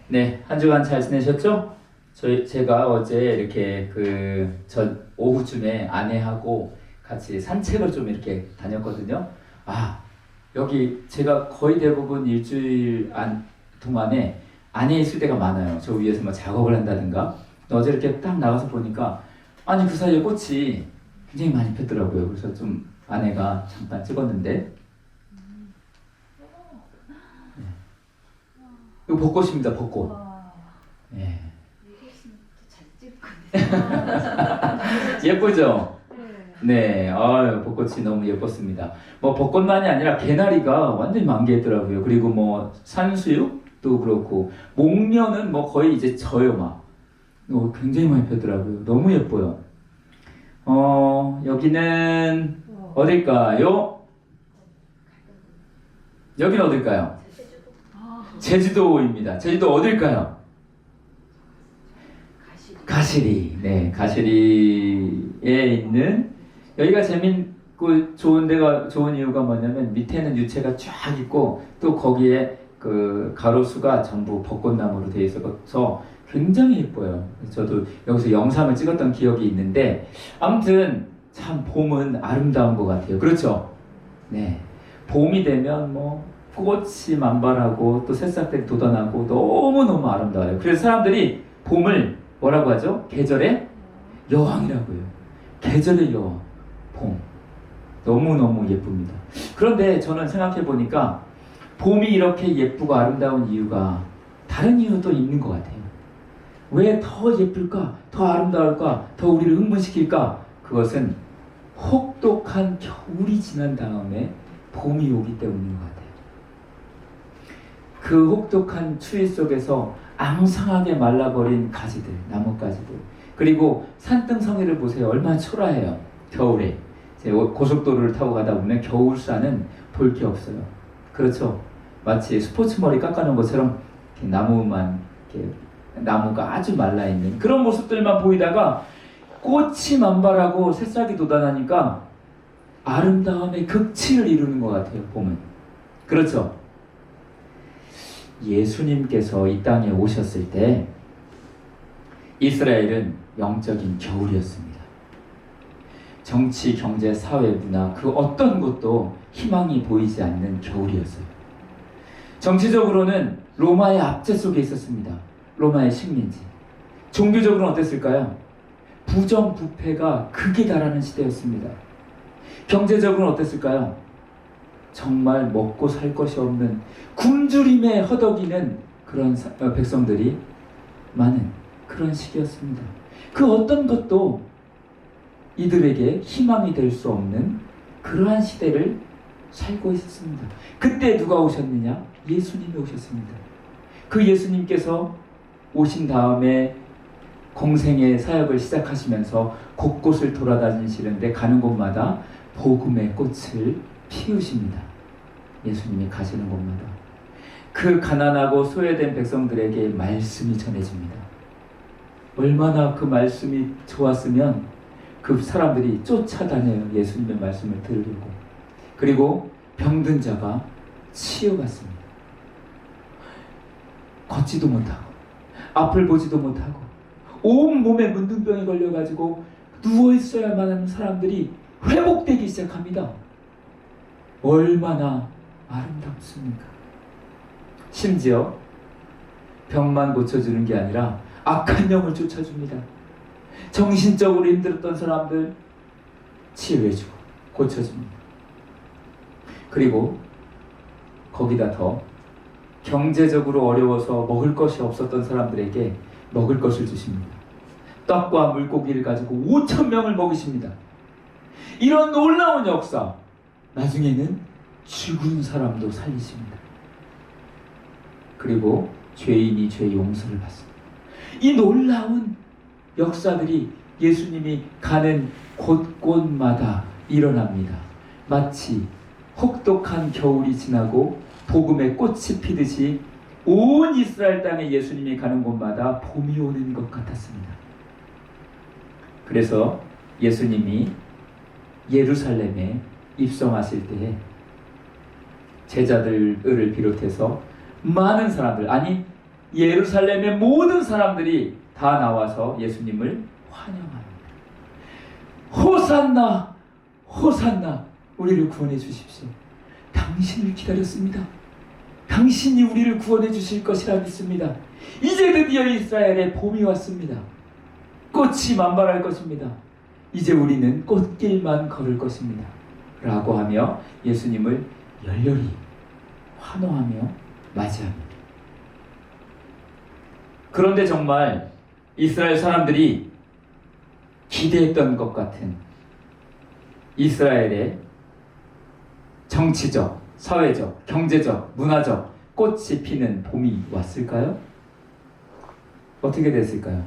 네, 한 주간 잘 지내셨죠? 제가 어제 이렇게 오후쯤에 아내하고 같이 산책을 좀 이렇게 다녔거든요. 아, 여기 제가 거의 대부분 일주일 동안에 안에 있을 때가 많아요. 저 위에서 뭐 작업을 한다든가. 어제 이렇게 딱 나가서 보니까 아니 그 사이에 꽃이 굉장히 많이 폈더라고요. 그래서 좀 아내가 잠깐 찍었는데 이거 벚꽃입니다. 벚꽃. 와, 예. 이게 잘 찍었네. 예쁘죠? 네. 네, 아유, 벚꽃이 너무 예뻤습니다. 뭐 벚꽃만이 아니라 개나리가 완전히 만개했더라고요. 그리고 뭐 산수육도 그렇고 목련은 뭐 거의 이제 져요 막. 굉장히 많이 폈더라고요. 너무 예뻐요. 여기는 어딜까요? 여기는 어딜까요? 아, 제주도입니다. 제주도 어딜까요? 가시리. 네, 가시리에 있는 여기가 재밌고 좋은 이유가 뭐냐면 밑에는 유채가 쫙 있고 또 거기에 그 가로수가 전부 벚꽃나무로 되어 있어서 굉장히 예뻐요. 저도 여기서 영상을 찍었던 기억이 있는데 아무튼 참 봄은 아름다운 것 같아요. 그렇죠? 네, 봄이 되면 뭐 꽃이 만발하고 또 새싹들이 돋아나고 너무너무 아름다워요. 그래서 사람들이 봄을 뭐라고 하죠? 계절의 여왕이라고요. 계절의 여왕, 봄. 너무너무 예쁩니다. 그런데 저는 생각해 보니까 봄이 이렇게 예쁘고 아름다운 이유가 다른 이유도 있는 것 같아요. 왜 더 예쁠까? 더 아름다울까? 더 우리를 흥분시킬까? 그것은 혹독한 겨울이 지난 다음에 봄이 오기 때문인 것 같아요. 그 혹독한 추위 속에서 앙상하게 말라버린 가지들, 나뭇가지들, 그리고 산등성이를 보세요. 얼마나 초라해요. 겨울에 고속도로를 타고 가다 보면 겨울산은 볼 게 없어요. 그렇죠? 마치 스포츠 머리 깎아놓은 것처럼 이렇게 나무가 아주 말라있는 그런 모습들만 보이다가 꽃이 만발하고 새싹이 돋아나니까 아름다움의 극치를 이루는 것 같아요. 봄은. 그렇죠? 예수님께서 이 땅에 오셨을 때 이스라엘은 영적인 겨울이었습니다. 정치, 경제, 사회, 문화 그 어떤 것도 희망이 보이지 않는 겨울이었어요. 정치적으로는 로마의 압제 속에 있었습니다. 로마의 식민지. 종교적으로는 어땠을까요? 부정부패가 극에 달하는 시대였습니다. 경제적으로는 어땠을까요? 정말 먹고 살 것이 없는 굶주림에 허덕이는 그런 백성들이 많은 그런 시기였습니다. 그 어떤 것도 이들에게 희망이 될 수 없는 그러한 시대를 살고 있었습니다. 그때 누가 오셨느냐? 예수님이 오셨습니다. 그 예수님께서 오신 다음에 공생의 사역을 시작하시면서 곳곳을 돌아다니시는데 가는 곳마다 복음의 꽃을 피우십니다. 예수님이 가시는 곳마다 그 가난하고 소외된 백성들에게 말씀이 전해집니다. 얼마나 그 말씀이 좋았으면 그 사람들이 쫓아다녀요. 예수님의 말씀을 들으려고. 그리고 병든 자가 치유받습니다. 걷지도 못하고 앞을 보지도 못하고 온 몸에 문둥병이 걸려가지고 누워있어야만 하는 사람들이 회복되기 시작합니다. 얼마나 아름답습니까? 심지어 병만 고쳐주는 게 아니라 악한 영을 쫓아줍니다. 정신적으로 힘들었던 사람들 치유해주고 고쳐줍니다. 그리고 거기다 더 경제적으로 어려워서 먹을 것이 없었던 사람들에게 먹을 것을 주십니다. 떡과 물고기를 가지고 5,000명을 먹이십니다. 이런 놀라운 역사, 나중에는 죽은 사람도 살리십니다. 그리고 죄인이 죄 용서를 받습니다. 이 놀라운 역사들이 예수님이 가는 곳곳마다 일어납니다. 마치 혹독한 겨울이 지나고 복음의 꽃이 피듯이 온 이스라엘 땅에 예수님이 가는 곳마다 봄이 오는 것 같았습니다. 그래서 예수님이 예루살렘에 입성하실 때에 제자들을 비롯해서 많은 사람들, 아니 예루살렘의 모든 사람들이 다 나와서 예수님을 환영합니다. 호산나, 호산나, 우리를 구원해 주십시오. 당신을 기다렸습니다. 당신이 우리를 구원해 주실 것이라 믿습니다. 이제 드디어 이스라엘에 봄이 왔습니다. 꽃이 만발할 것입니다. 이제 우리는 꽃길만 걸을 것입니다. 라고 하며 예수님을 열렬히 환호하며 맞이합니다. 그런데 정말 이스라엘 사람들이 기대했던 것 같은 이스라엘의 정치적, 사회적, 경제적, 문화적 꽃이 피는 봄이 왔을까요? 어떻게 됐을까요?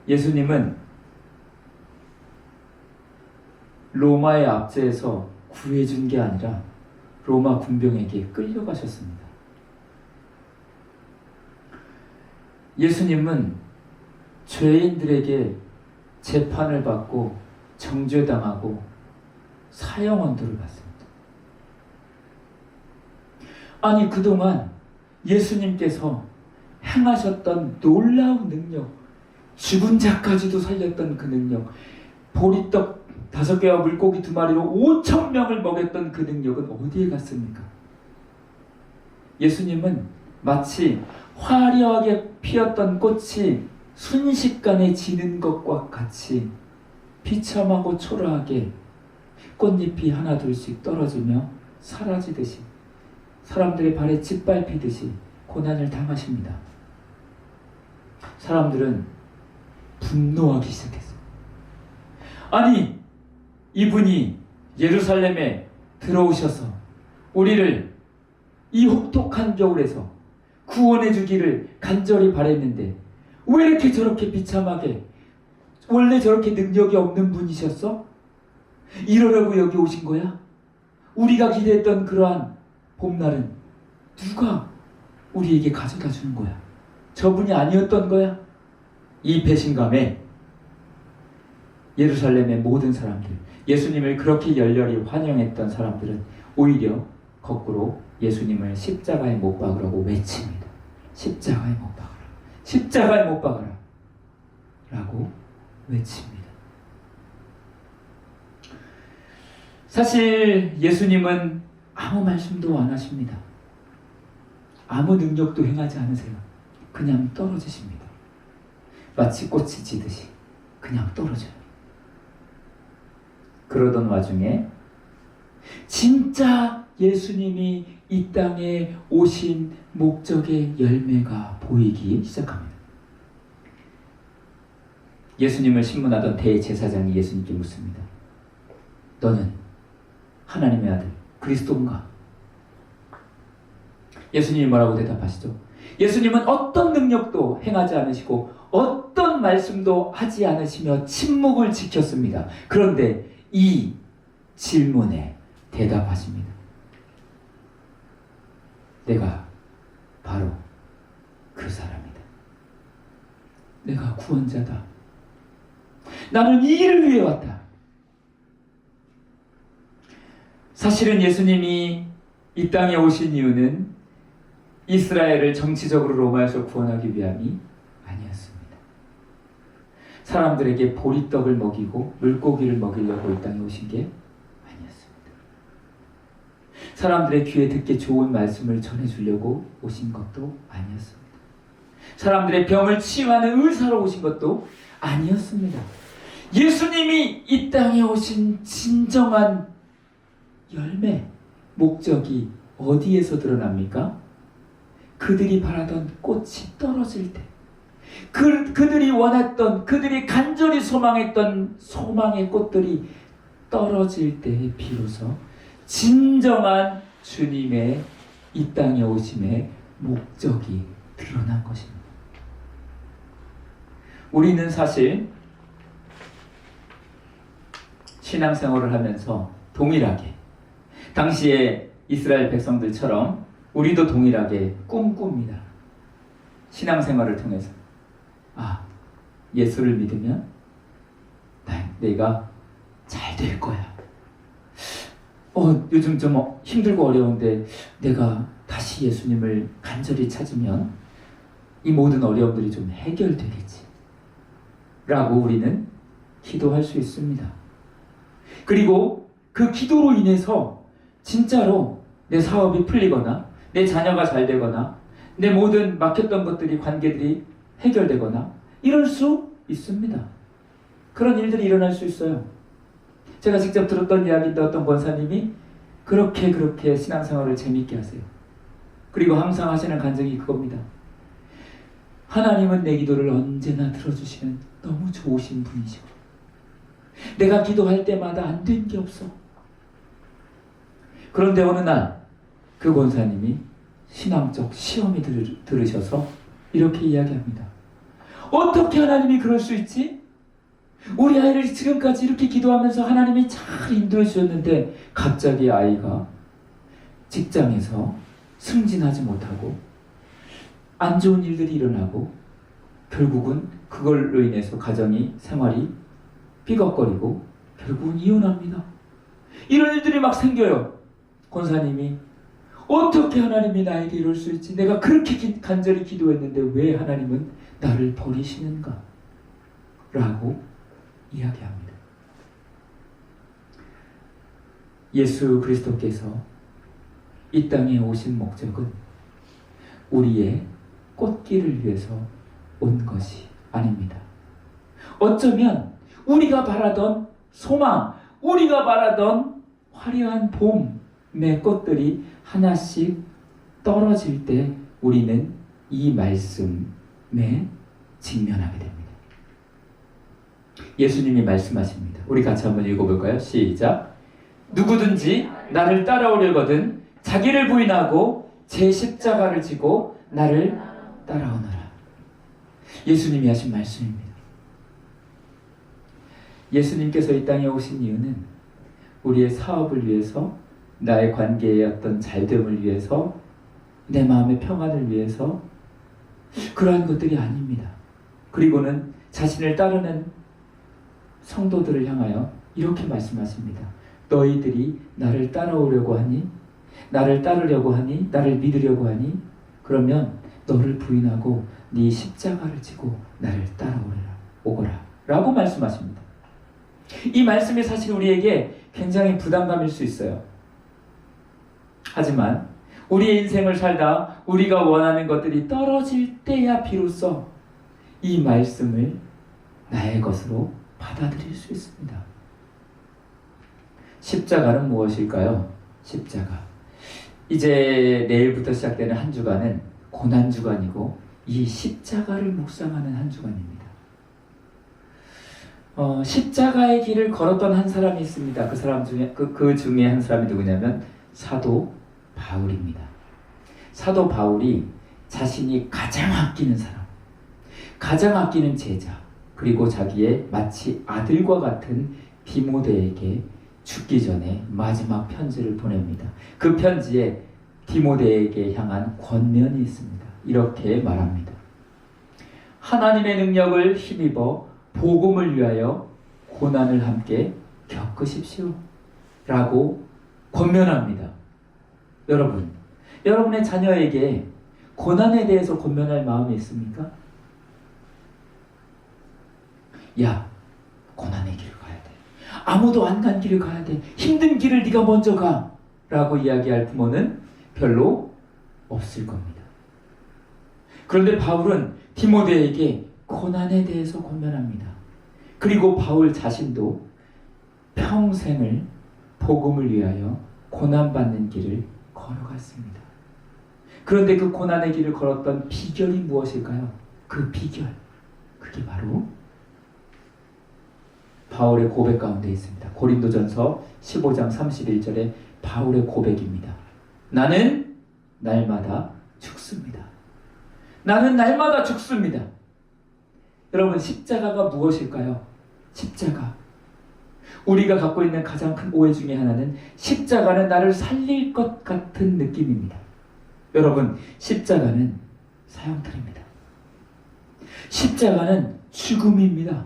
예수님은 로마의 압제에서 구해준 게 아니라 로마 군병에게 끌려가셨습니다. 예수님은 죄인들에게 재판을 받고 정죄당하고 사형언도를 받습니다. 아니, 그동안 예수님께서 행하셨던 놀라운 능력, 죽은 자까지도 살렸던 그 능력, 보리떡 5개와 물고기 2마리로 5,000명을 먹였던 그 능력은 어디에 갔습니까? 예수님은 마치 화려하게 피었던 꽃이 순식간에 지는 것과 같이 비참하고 초라하게 꽃잎이 하나 둘씩 떨어지며 사라지듯이 사람들의 발에 짓밟히듯이 고난을 당하십니다. 사람들은 분노하기 시작했어요. 아니, 이분이 예루살렘에 들어오셔서 우리를 이 혹독한 겨울에서 구원해 주기를 간절히 바랬는데 왜 이렇게 저렇게 비참하게, 원래 저렇게 능력이 없는 분이셨어? 이러려고 여기 오신 거야? 우리가 기대했던 그러한 봄날은 누가 우리에게 가져다 주는 거야? 저분이 아니었던 거야? 이 배신감에 예루살렘의 모든 사람들, 예수님을 그렇게 열렬히 환영했던 사람들은 오히려 거꾸로 예수님을 십자가에 못 박으라고 외칩니다. 십자가에 못 박아라. 십자가에 못 박아라. 라고 외칩니다. 사실 예수님은 아무 말씀도 안 하십니다. 아무 능력도 행하지 않으세요. 그냥 떨어지십니다. 마치 꽃이 지듯이 그냥 떨어져요. 그러던 와중에 진짜 예수님이 이 땅에 오신 목적의 열매가 보이기 시작합니다. 예수님을 신문하던 대제사장이 예수님께 묻습니다. 너는 하나님의 아들 그리스도인가? 예수님이 뭐라고 대답하시죠? 예수님은 어떤 능력도 행하지 않으시고 어떤 말씀도 하지 않으시며 침묵을 지켰습니다. 그런데 이 질문에 대답하십니다. 내가 바로 그 사람이다. 내가 구원자다. 나는 이 일을 위해 왔다. 사실은 예수님이 이 땅에 오신 이유는 이스라엘을 정치적으로 로마에서 구원하기 위함이 아니었습니다. 사람들에게 보리떡을 먹이고 물고기를 먹이려고 이 땅에 오신 게 아니었습니다. 사람들의 귀에 듣기 좋은 말씀을 전해주려고 오신 것도 아니었습니다. 사람들의 병을 치유하는 의사로 오신 것도 아니었습니다. 예수님이 이 땅에 오신 진정한 열매, 목적이 어디에서 드러납니까? 그들이 바라던 꽃이 떨어질 때, 그들이 원했던, 그들이 간절히 소망했던 소망의 꽃들이 떨어질 때에 비로소 진정한 주님의 이 땅에 오심의 목적이 드러난 것입니다. 우리는 사실 신앙생활을 하면서 동일하게 당시에 이스라엘 백성들처럼 우리도 동일하게 꿈꿉니다. 신앙생활을 통해서 예수를 믿으면 내가 잘 될 거야. 요즘 좀 힘들고 어려운데 내가 다시 예수님을 간절히 찾으면 이 모든 어려움들이 좀 해결되겠지 라고 우리는 기도할 수 있습니다. 그리고 그 기도로 인해서 진짜로 내 사업이 풀리거나 내 자녀가 잘 되거나 내 모든 막혔던 것들이 관계들이 해결되거나 이럴 수 있습니다. 그런 일들이 일어날 수 있어요. 제가 직접 들었던 이야기인데 어떤 권사님이 그렇게 신앙생활을 재밌게 하세요. 그리고 항상 하시는 간증이 그겁니다. 하나님은 내 기도를 언제나 들어주시는 너무 좋으신 분이셔. 내가 기도할 때마다 안 된 게 없어. 그런데 어느 날 그 권사님이 신앙적 시험이 들으셔서 이렇게 이야기합니다. 어떻게 하나님이 그럴 수 있지? 우리 아이를 지금까지 이렇게 기도하면서 하나님이 잘 인도해 주셨는데 갑자기 아이가 직장에서 승진하지 못하고 안 좋은 일들이 일어나고 결국은 그걸로 인해서 가정이 생활이 삐걱거리고 결국은 이혼합니다. 이런 일들이 막 생겨요. 권사님이 어떻게 하나님이 나에게 이럴 수 있지? 내가 그렇게 간절히 기도했는데 왜 하나님은 나를 버리시는가? 라고 이야기합니다. 예수 그리스도께서 이 땅에 오신 목적은 우리의 꽃길을 위해서 온 것이 아닙니다. 어쩌면 우리가 바라던 소망, 우리가 바라던 화려한 봄의 꽃들이 하나씩 떨어질 때 우리는 이 말씀에 직면하게 됩니다. 예수님이 말씀하십니다. 우리 같이 한번 읽어볼까요? 시작. 누구든지 나를 따라오려거든 자기를 부인하고 제 십자가를 지고 나를 따라오너라. 예수님이 하신 말씀입니다. 예수님께서 이 땅에 오신 이유는 우리의 사업을 위해서, 나의 관계의 어떤 잘됨을 위해서, 내 마음의 평안을 위해서 그러한 것들이 아닙니다. 그리고는 자신을 따르는 성도들을 향하여 이렇게 말씀하십니다. 너희들이 나를 따라오려고 하니, 나를 따르려고 하니, 나를 믿으려고 하니 그러면 너를 부인하고 네 십자가를 지고 나를 오거라 라고 말씀하십니다. 이 말씀이 사실 우리에게 굉장히 부담감일 수 있어요. 하지만 우리의 인생을 살다 우리가 원하는 것들이 떨어질 때야 비로소 이 말씀을 나의 것으로 받아들일 수 있습니다. 십자가는 무엇일까요? 십자가. 이제 내일부터 시작되는 한 주간은 고난주간이고 이 십자가를 묵상하는 한 주간입니다. 십자가의 길을 걸었던 한 사람이 있습니다. 그 사람 중에 그 중에 한 사람이 누구냐면 사도 바울입니다. 사도 바울이 자신이 가장 아끼는 사람, 가장 아끼는 제자, 그리고 자기의 마치 아들과 같은 디모데에게 죽기 전에 마지막 편지를 보냅니다. 그 편지에 디모데에게 향한 권면이 있습니다. 이렇게 말합니다. 하나님의 능력을 힘입어 복음을 위하여 고난을 함께 겪으십시오 라고 권면합니다. 여러분, 여러분의 자녀에게 고난에 대해서 권면할 마음이 있습니까? 야, 고난의 길을 가야 돼. 아무도 안 간 길을 가야 돼. 힘든 길을 네가 먼저 가 라고 이야기할 부모는 별로 없을 겁니다. 그런데 바울은 디모데에게 고난에 대해서 권면합니다. 그리고 바울 자신도 평생을 복음을 위하여 고난받는 길을 걸어갔습니다. 그런데 그 고난의 길을 걸었던 비결이 무엇일까요? 그 비결, 그게 바로 바울의 고백 가운데 있습니다. 고린도전서 15장 31절에 바울의 고백입니다. 나는 날마다 죽습니다. 나는 날마다 죽습니다. 여러분, 십자가가 무엇일까요? 십자가. 우리가 갖고 있는 가장 큰 오해 중에 하나는 십자가는 나를 살릴 것 같은 느낌입니다. 여러분, 십자가는 사형탈입니다. 십자가는 죽음입니다.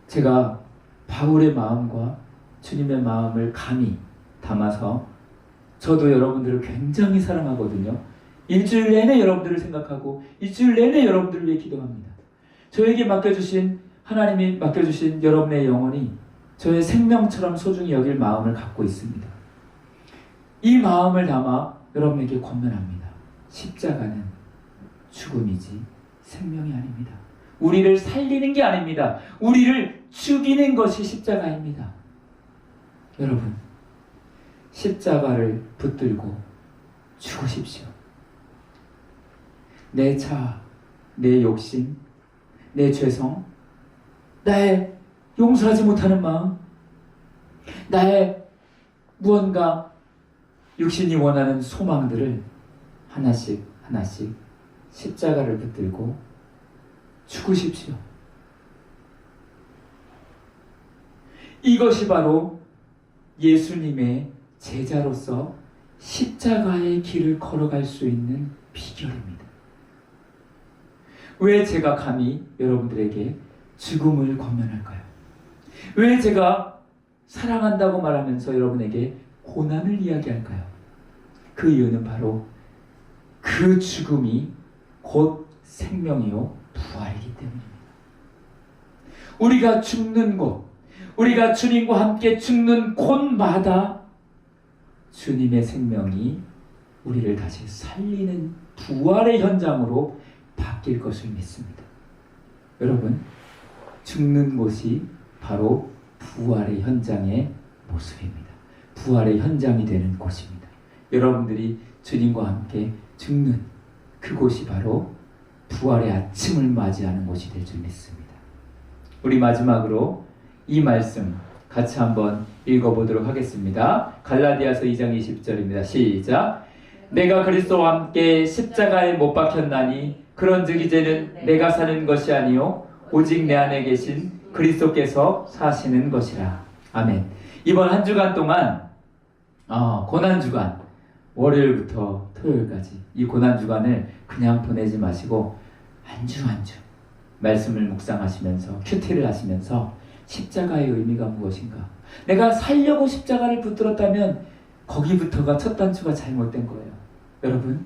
제가 바울의 마음과 주님의 마음을 감히 담아서 저도 여러분들을 굉장히 사랑하거든요. 일주일 내내 여러분들을 생각하고 일주일 내내 여러분들을 위해 기도합니다. 저에게 맡겨주신 하나님이 맡겨주신 여러분의 영혼이 저의 생명처럼 소중히 여길 마음을 갖고 있습니다. 이 마음을 담아 여러분에게 권면합니다. 십자가는 죽음이지 생명이 아닙니다. 우리를 살리는 게 아닙니다. 우리를 죽이는 것이 십자가입니다. 여러분, 십자가를 붙들고 죽으십시오. 내 차, 내 욕심, 내 죄성, 나의 용서하지 못하는 마음, 나의 무언가 육신이 원하는 소망들을 하나씩 하나씩 십자가를 붙들고 죽으십시오. 이것이 바로 예수님의 제자로서 십자가의 길을 걸어갈 수 있는 비결입니다. 왜 제가 감히 여러분들에게 죽음을 권면할까요? 왜 제가 사랑한다고 말하면서 여러분에게 고난을 이야기할까요? 그 이유는 바로 그 죽음이 곧 생명이요 부활이기 때문입니다. 우리가 죽는 곳, 우리가 주님과 함께 죽는 곳마다 주님의 생명이 우리를 다시 살리는 부활의 현장으로 바뀔 것을 믿습니다. 여러분, 죽는 곳이 바로 부활의 현장의 모습입니다. 부활의 현장이 되는 곳입니다. 여러분들이 주님과 함께 죽는 그곳이 바로 부활의 아침을 맞이하는 곳이 될 줄 믿습니다. 우리 마지막으로 이 말씀 같이 한번 읽어보도록 하겠습니다. 갈라디아서 2장 20절입니다. 시작. 내가 그리스도와 함께 십자가에 못 박혔나니 그런즉 이제는 내가 사는 것이 아니요 오직 내 안에 계신 그리스도께서 사시는 것이라. 아멘. 이번 한 주간 동안 고난주간, 월요일부터 토요일까지 이 고난주간을 그냥 보내지 마시고 한 주 한 주 말씀을 묵상하시면서 큐티를 하시면서 십자가의 의미가 무엇인가, 내가 살려고 십자가를 붙들었다면 거기부터가 첫 단추가 잘못된 거예요. 여러분,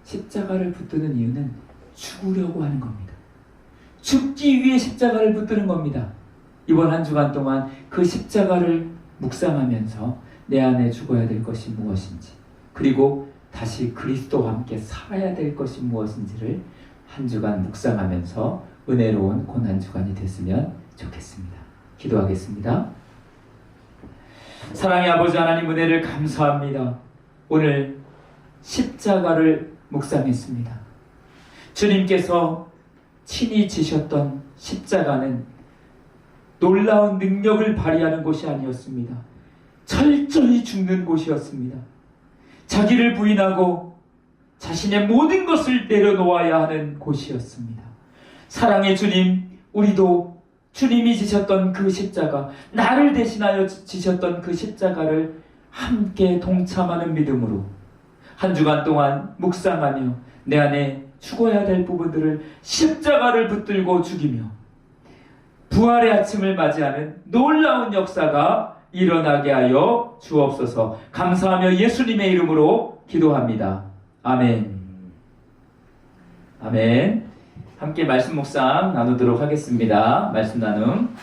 십자가를 붙드는 이유는 죽으려고 하는 겁니다. 죽기 위해 십자가를 붙드는 겁니다. 이번 한 주간 동안 그 십자가를 묵상하면서 내 안에 죽어야 될 것이 무엇인지, 그리고 다시 그리스도와 함께 살아야 될 것이 무엇인지를 한 주간 묵상하면서 은혜로운 고난주간이 됐으면 좋겠습니다. 기도하겠습니다. 사랑의 아버지 하나님, 은혜를 감사합니다. 오늘 십자가를 묵상했습니다. 주님께서 친히 지셨던 십자가는 놀라운 능력을 발휘하는 곳이 아니었습니다. 철저히 죽는 곳이었습니다. 자기를 부인하고 자신의 모든 것을 내려놓아야 하는 곳이었습니다. 사랑의 주님, 우리도 주님이 지셨던 그 십자가, 나를 대신하여 지셨던 그 십자가를 함께 동참하는 믿음으로 한 주간 동안 묵상하며 내 안에 죽어야 될 부분들을 십자가를 붙들고 죽이며 부활의 아침을 맞이하는 놀라운 역사가 일어나게 하여 주옵소서. 감사하며 예수님의 이름으로 기도합니다. 아멘. 아멘. 함께 말씀 묵상 나누도록 하겠습니다. 말씀 나눔.